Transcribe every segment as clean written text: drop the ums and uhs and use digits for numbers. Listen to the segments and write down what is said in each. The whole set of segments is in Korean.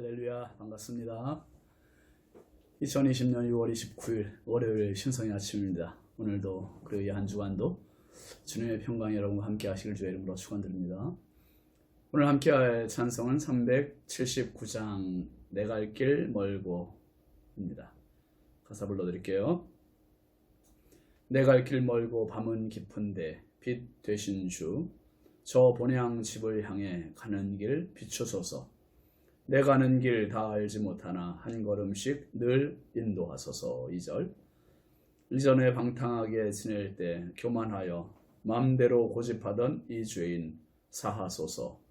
할렐루야, 반갑습니다. 2020년 6월 29일 월요일 신성의 아침입니다. 오늘도 그리고 이 한 주간도 주님의 평강이 여러분과 함께 하시길 주의 이름으로 축원드립니다. 오늘 함께 할 찬송은 379장 내 갈 길 멀고 입니다. 가사 불러드릴게요. 내 갈 길 멀고 밤은 깊은데 빛 되신 주, 저 본향 집을 향해 가는 길 비추소서. 내 가는 길 다 알지 못하나 한 걸음씩 늘 인도하소서. 2절. 이전에 방탕하게 지낼 때 교만하여 맘대로 고집하던 이 죄인 사하소서.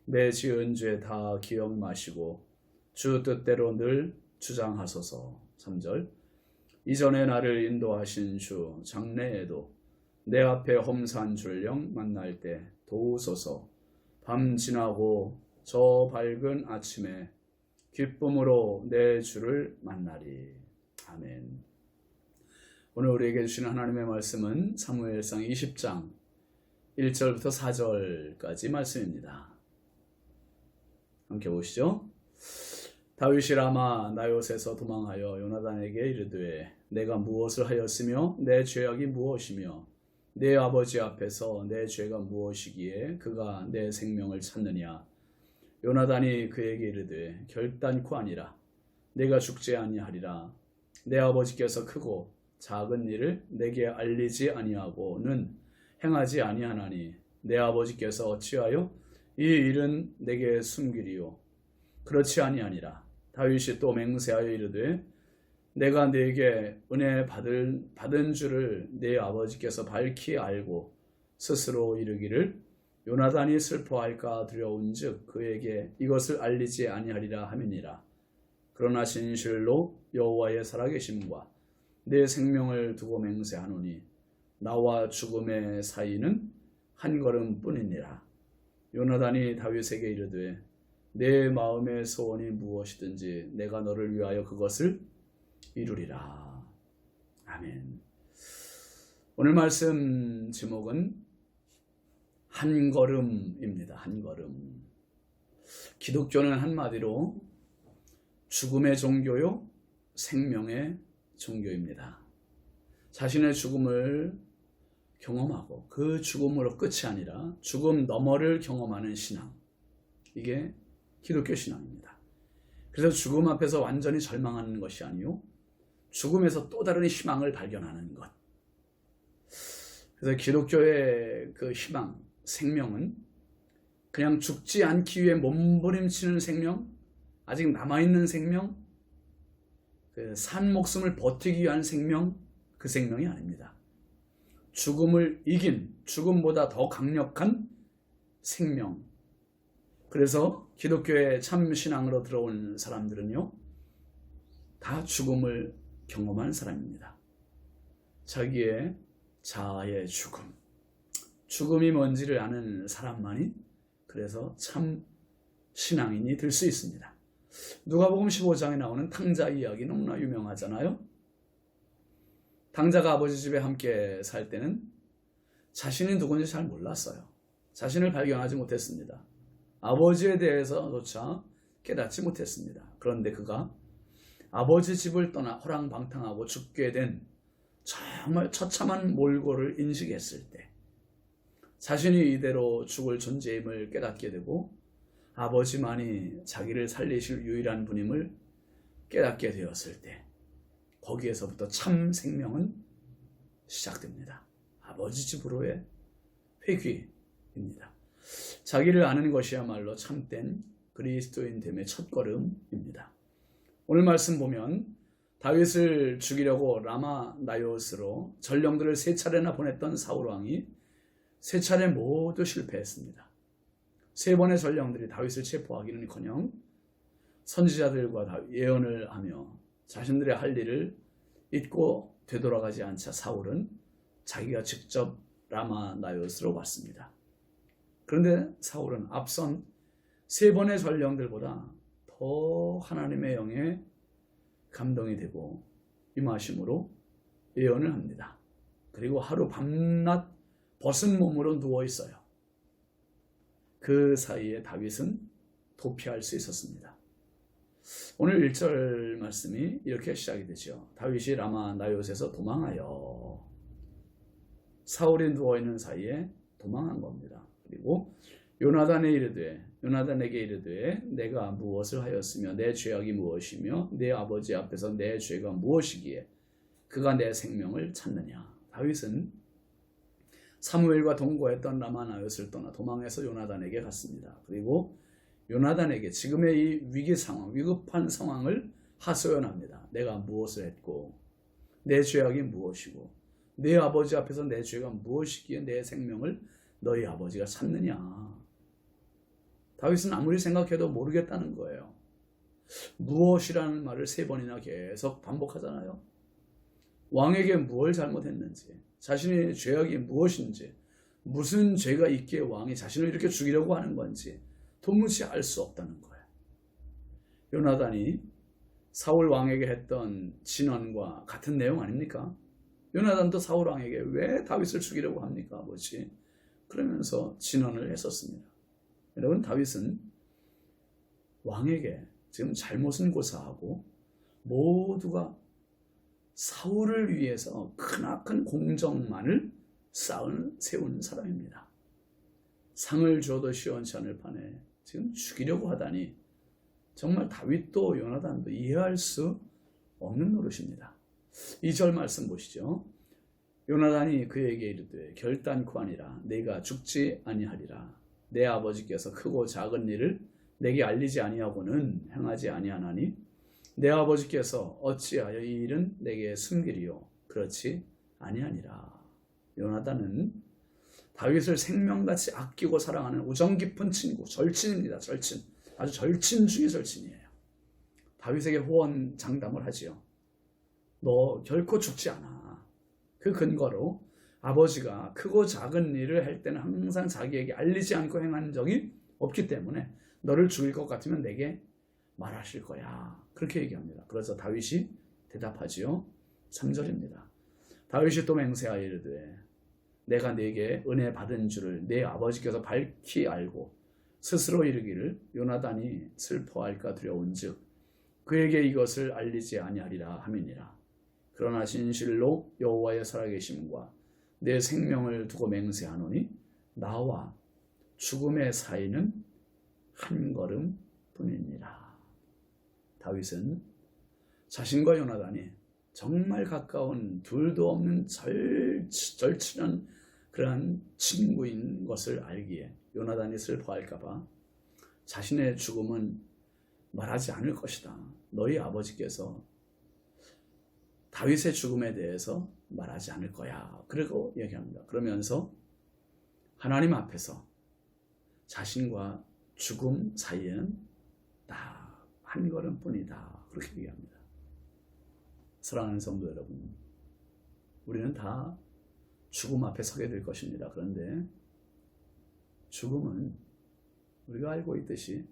내 지은 죄 다 기억 마시고 주 뜻대로 늘 주장하소서. 3절. 이전에 나를 인도하신 주, 장래에도 내 앞에 험산 줄령 만날 때 도우소서. 밤 지나고 저 밝은 아침에 기쁨으로 내 주를 만나리. 아멘. 오늘 우리에게 주시는 하나님의 말씀은 사무엘상 20장 1절부터 4절까지 말씀입니다. 함께 보시죠. 다윗이 라마 나요스에서 도망하여 요나단에게 이르되 내가 무엇을 하였으며 내 죄악이 무엇이며 내 아버지 앞에서 내 죄가 무엇이기에 그가 내 생명을 찾느냐. 요나단이 그에게 이르되 결단코 아니라 내가 죽지 아니하리라. 내 아버지께서 크고 작은 일을 내게 알리지 아니하고는 행하지 아니하나니 내 아버지께서 어찌하여 이 일은 내게 숨기리요. 그렇지 아니하니라. 다윗이 또 맹세하여 이르되 내가 네게 은혜 받은 줄을 내 아버지께서 밝히 알고 스스로 이르기를 요나단이 슬퍼할까 두려운즉 그에게 이것을 알리지 아니하리라 함이니라. 그러나 진실로 여호와의 살아계심과 내 생명을 두고 맹세하노니 나와 죽음의 사이는 한 걸음뿐이니라. 요나단이 다윗에게 이르되 내 마음의 소원이 무엇이든지 내가 너를 위하여 그것을 이루리라. 아멘. 오늘 말씀 제목은 한 걸음입니다. 한 걸음. 기독교는 한마디로 죽음의 종교요, 생명의 종교입니다. 자신의 죽음을 경험하고 그 죽음으로 끝이 아니라 죽음 너머를 경험하는 신앙. 이게 기독교 신앙입니다. 그래서 죽음 앞에서 완전히 절망하는 것이 아니요, 죽음에서 또 다른 희망을 발견하는 것. 그래서 기독교의 그 희망, 생명은 그냥 죽지 않기 위해 몸부림치는 생명, 아직 남아있는 생명, 그 산 목숨을 버티기 위한 생명, 그 생명이 아닙니다. 죽음을 이긴, 죽음보다 더 강력한 생명. 그래서 기독교의 참 신앙으로 들어온 사람들은요, 다 죽음을 경험한 사람입니다. 자기의 자아의 죽음, 죽음이 뭔지를 아는 사람만이 그래서 참 신앙인이 될 수 있습니다. 누가복음 15장에 나오는 탕자 이야기 너무나 유명하잖아요. 탕자가 아버지 집에 함께 살 때는 자신이 누군지 잘 몰랐어요. 자신을 발견하지 못했습니다. 아버지에 대해서조차 깨닫지 못했습니다. 그런데 그가 아버지 집을 떠나 호랑방탕하고 죽게 된 정말 처참한 몰골을 인식했을 때 자신이 이대로 죽을 존재임을 깨닫게 되고 아버지만이 자기를 살리실 유일한 분임을 깨닫게 되었을 때 거기에서부터 참 생명은 시작됩니다. 아버지 집으로의 회귀입니다. 자기를 아는 것이야말로 참된 그리스도인됨의 첫걸음입니다. 오늘 말씀 보면 다윗을 죽이려고 라마 나요스로 전령들을 3차례나 보냈던 사울왕이 3차례 모두 실패했습니다. 3번의 전령들이 다윗을 체포하기는커녕 선지자들과 예언을 하며 자신들의 할 일을 잊고 되돌아가지 않자 사울은 자기가 직접 라마 나요스로 왔습니다. 그런데 사울은 앞선 3번의 전령들보다 더 하나님의 영에 감동이 되고 임하심으로 예언을 합니다. 그리고 하루 밤낮 벗은 몸으로 누워 있어요. 그 사이에 다윗은 도피할 수 있었습니다. 오늘 1절 말씀이 이렇게 시작이 되죠. 다윗이 라마 나요스에서 도망하여 사울이 누워있는 사이에 도망한 겁니다. 그리고 요나단에게 이르되 내가 무엇을 하였으며 내 죄악이 무엇이며 내 아버지 앞에서 내 죄가 무엇이기에 그가 내 생명을 찾느냐. 다윗은 사무엘과 동거했던 라마 나요스를 떠나 도망해서 요나단에게 갔습니다. 그리고 요나단에게 지금의 이 위기 상황, 위급한 상황을 하소연합니다. 내가 무엇을 했고 내 죄악이 무엇이고 내 아버지 앞에서 내 죄가 무엇이기에 내 생명을 너희 아버지가 찾느냐. 다윗은 아무리 생각해도 모르겠다는 거예요. 무엇이라는 말을 3번이나 계속 반복하잖아요. 왕에게 무엇을 잘못했는지, 자신의 죄악이 무엇인지, 무슨 죄가 있기에 왕이 자신을 이렇게 죽이려고 하는 건지 도무지 알 수 없다는 거예요. 요나단이 사울 왕에게 했던 진언과 같은 내용 아닙니까? 요나단도 사울 왕에게 왜 다윗을 죽이려고 합니까, 아버지? 그러면서 진언을 했었습니다. 여러분, 다윗은 왕에게 지금 잘못은 고사하고 모두가 사울을 위해서 크나큰 공적만을 세우는 사람입니다. 상을 줘도 시원치 않을 판에 지금 죽이려고 하다니 정말 다윗도 요나단도 이해할 수 없는 노릇입니다. 2절 말씀 보시죠. 요나단이 그에게 이르되 결단코 아니라 내가 죽지 아니하리라. 내 아버지께서 크고 작은 일을 내게 알리지 아니하고는 행하지 아니하나니 내 아버지께서 어찌하여 이 일은 내게 숨기리요. 그렇지 아니하니라. 요나단은 다윗을 생명같이 아끼고 사랑하는 우정 깊은 친구, 절친입니다. 절친. 아주 절친 중의 절친이에요. 다윗에게 호언 장담을 하지요. 너 결코 죽지 않아. 그 근거로 아버지가 크고 작은 일을 할 때는 항상 자기에게 알리지 않고 행한 적이 없기 때문에 너를 죽일 것 같으면 내게 말하실 거야. 그렇게 얘기합니다. 그래서 다윗이 대답하지요. 3절입니다. 다윗이 또 맹세하여 이르되 내가 네게 은혜 받은 줄을 내 아버지께서 밝히 알고 스스로 이르기를 요나단이 슬퍼할까 두려운즉 그에게 이것을 알리지 아니하리라 함이니라. 그러나 진실로 여호와의 살아계심과 내 생명을 두고 맹세하노니 나와 죽음의 사이는 한 걸음 뿐이니라. 다윗은 자신과 요나단이 정말 가까운 둘도 없는 절친한 그러한 친구인 것을 알기에 요나단이 슬퍼할까봐 자신의 죽음은 말하지 않을 것이다. 너희 아버지께서 다윗의 죽음에 대해서 말하지 않을 거야. 그리고 얘기합니다. 그러면서 하나님 앞에서 자신과 죽음 사이에는 딱 한 걸음뿐이다. 그렇게 얘기합니다. 사랑하는 성도 여러분, 우리는 다 죽음 앞에 서게 될 것입니다. 그런데 죽음은 우리가 알고 있듯이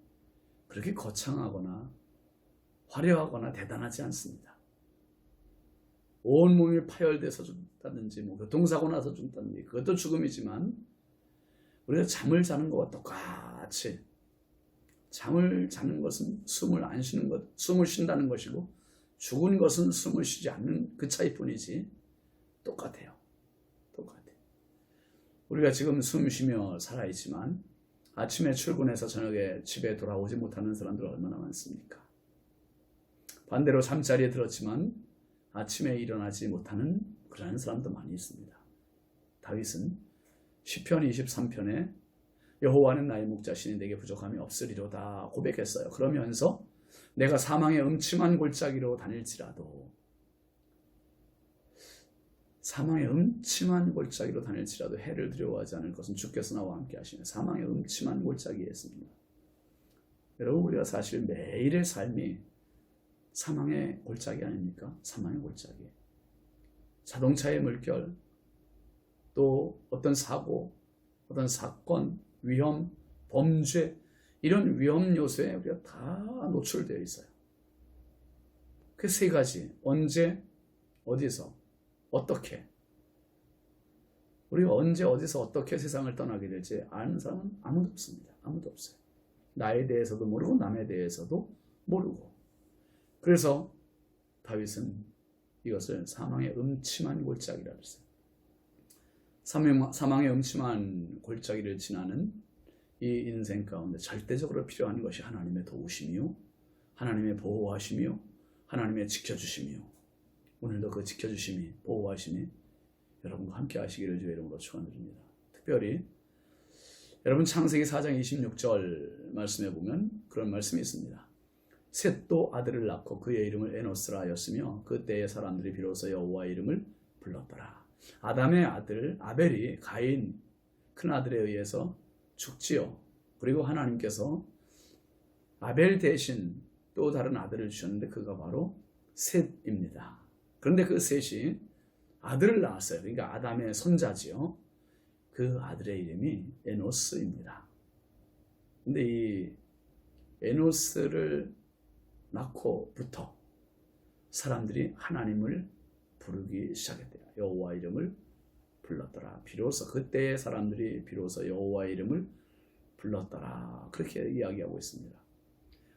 그렇게 거창하거나 화려하거나 대단하지 않습니다. 온몸이 파열돼서 죽다든지 교통사고 나서 죽다든지 그것도 죽음이지만 우리가 잠을 자는 것과 똑같이 잠을 자는 것은 숨을 안 쉬는 것, 숨을 쉰다는 것이고 죽은 것은 숨을 쉬지 않는 그 차이뿐이지 똑같아요. 똑같아요. 우리가 지금 숨 쉬며 살아있지만 아침에 출근해서 저녁에 집에 돌아오지 못하는 사람들 얼마나 많습니까? 반대로 잠자리에 들었지만 아침에 일어나지 못하는 그런 사람도 많이 있습니다. 다윗은 시편 23편에 여호와는 나의 목자시니 내게 부족함이 없으리로다 고백했어요. 그러면서 내가 사망의 음침한 골짜기로 다닐지라도 해를 두려워하지 않을 것은 주께서 나와 함께 하시며 사망의 음침한 골짜기에 있습니다. 여러분, 우리가 사실 매일의 삶이 사망의 골짜기 아닙니까? 사망의 골짜기. 자동차의 물결, 또 어떤 사고, 어떤 사건, 위험, 범죄, 이런 위험 요소에 우리가 다 노출되어 있어요. 그 3가지, 언제, 어디서, 어떻게. 우리가 언제, 어디서, 어떻게 세상을 떠나게 될지 아는 사람은 아무도 없습니다. 아무도 없어요. 나에 대해서도 모르고 남에 대해서도 모르고. 그래서 다윗은 이것을 사망의 음침한 골짜기라 했어요. 사망의 음침한 골짜기를 지나는 이 인생 가운데 절대적으로 필요한 것이 하나님의 도우심이요, 하나님의 보호하심이요, 하나님의 지켜주심이요. 오늘도 그 지켜주심이, 보호하심이 여러분과 함께 하시기를 주의 이름으로 축원드립니다. 특별히 여러분 창세기 4장 26절 말씀에 보면 그런 말씀이 있습니다. 셋도 아들을 낳고 그의 이름을 에노스라 하였으며 그때의 사람들이 비로소 여호와의 이름을 불렀더라. 아담의 아들 아벨이 가인 큰 아들에 의해서 죽지요. 그리고 하나님께서 아벨 대신 또 다른 아들을 주셨는데 그가 바로 셋입니다. 그런데 그 셋이 아들을 낳았어요. 그러니까 아담의 손자지요. 그 아들의 이름이 에노스입니다. 근데 이 에노스를 낳고부터 사람들이 하나님을 부르기 시작했대요. 여호와 이름을 불렀더라. 비로소 그때의 사람들이 비로소 여호와의 이름을 불렀더라. 그렇게 이야기하고 있습니다.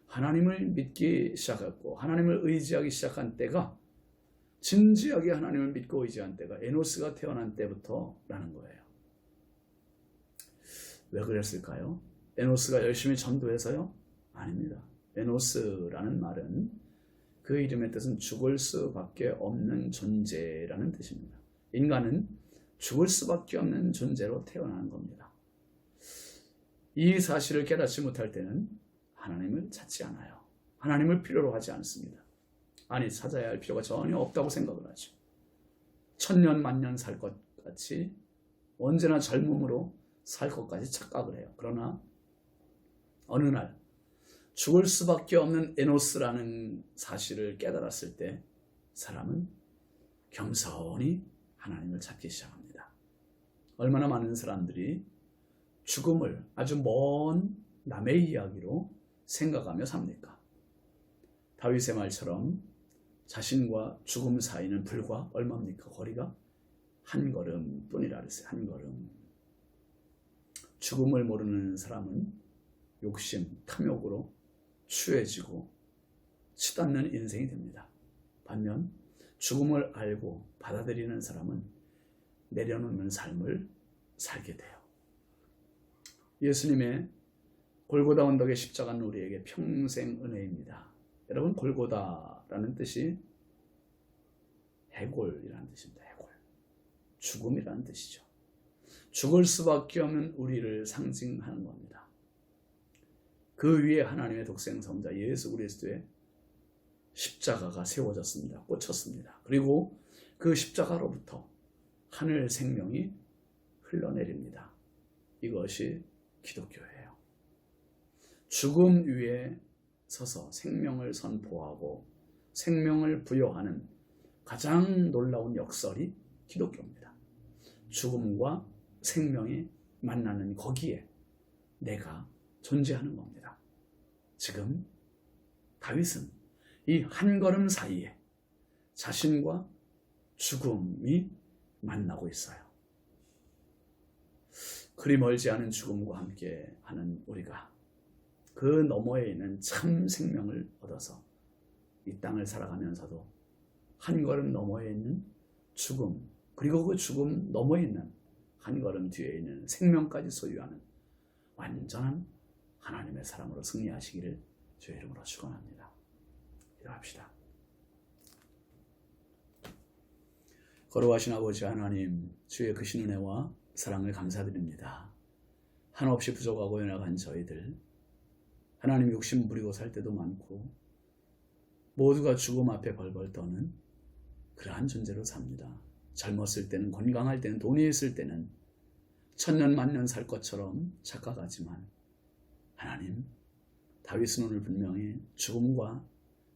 하나님을 믿기 시작했고 하나님을 의지하기 시작한 때가, 진지하게 하나님을 믿고 의지한 때가 에노스가 태어난 때부터라는 거예요. 왜 그랬을까요? 에노스가 열심히 전도해서요? 아닙니다. 에노스라는 말은 그 이름의 뜻은 죽을 수밖에 없는 존재라는 뜻입니다. 인간은 죽을 수밖에 없는 존재로 태어나는 겁니다. 이 사실을 깨닫지 못할 때는 하나님을 찾지 않아요. 하나님을 필요로 하지 않습니다. 아니, 찾아야 할 필요가 전혀 없다고 생각을 하죠. 천년 만년 살 것 같이 언제나 젊음으로 살 것까지 착각을 해요. 그러나 어느 날 죽을 수밖에 없는 에노스라는 사실을 깨달았을 때 사람은 겸손히 하나님을 찾기 시작합니다. 얼마나 많은 사람들이 죽음을 아주 먼 남의 이야기로 생각하며 삽니까? 다윗의 말처럼 자신과 죽음 사이는 불과 얼마입니까? 거리가 한 걸음뿐이라 그랬어요. 한 걸음. 죽음을 모르는 사람은 욕심, 탐욕으로 추해지고 치닫는 인생이 됩니다. 반면 죽음을 알고 받아들이는 사람은 내려놓는 삶을 살게 돼요. 예수님의 골고다 언덕의 십자가는 우리에게 평생 은혜입니다. 여러분, 골고다라는 뜻이 해골이라는 뜻입니다. 해골. 죽음이라는 뜻이죠. 죽을 수밖에 없는 우리를 상징하는 겁니다. 그 위에 하나님의 독생성자 예수 그리스도의 십자가가 세워졌습니다. 꽂혔습니다. 그리고 그 십자가로부터 하늘 생명이 흘러내립니다. 이것이 기독교예요. 죽음 위에 서서 생명을 선포하고 생명을 부여하는 가장 놀라운 역설이 기독교입니다. 죽음과 생명이 만나는 거기에 내가 존재하는 겁니다. 지금 다윗은 이 한 걸음 사이에 자신과 죽음이 만나고 있어요. 그리 멀지 않은 죽음과 함께 하는 우리가 그 너머에 있는 참 생명을 얻어서 이 땅을 살아가면서도 한 걸음 너머에 있는 죽음, 그리고 그 죽음 너머에 있는 한 걸음 뒤에 있는 생명까지 소유하는 완전한 하나님의 사람으로 승리하시기를 주의 이름으로 축원합니다. 기도합시다. 거룩하신 아버지 하나님, 주의 크신 은혜와 사랑을 감사드립니다. 한없이 부족하고 연약한 저희들, 하나님 욕심 부리고 살 때도 많고 모두가 죽음 앞에 벌벌 떠는 그러한 존재로 삽니다. 젊었을 때는, 건강할 때는, 돈이 있을 때는 천년 만년 살 것처럼 착각하지만 하나님, 다윗은 오늘 분명히 죽음과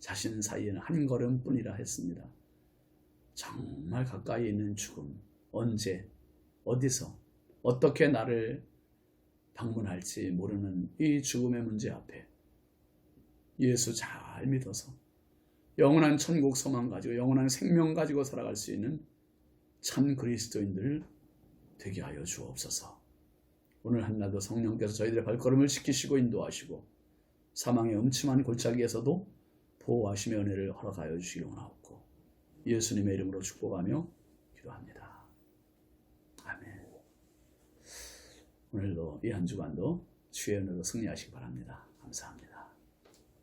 자신 사이에는 한 걸음뿐이라 했습니다. 정말 가까이 있는 죽음, 언제, 어디서, 어떻게 나를 방문할지 모르는 이 죽음의 문제 앞에 예수 잘 믿어서 영원한 천국 소망 가지고 영원한 생명 가지고 살아갈 수 있는 참 그리스도인들 되게 하여 주옵소서. 오늘 한날도 성령께서 저희들의 발걸음을 지키시고 인도하시고 사망의 음침한 골짜기에서도 보호하시며 은혜를 허락하여 주시기 원하옵고 예수님의 이름으로 축복하며 기도합니다. 아멘. 오늘도 이 한 주간도 주의 은혜로 승리하시기 바랍니다. 감사합니다.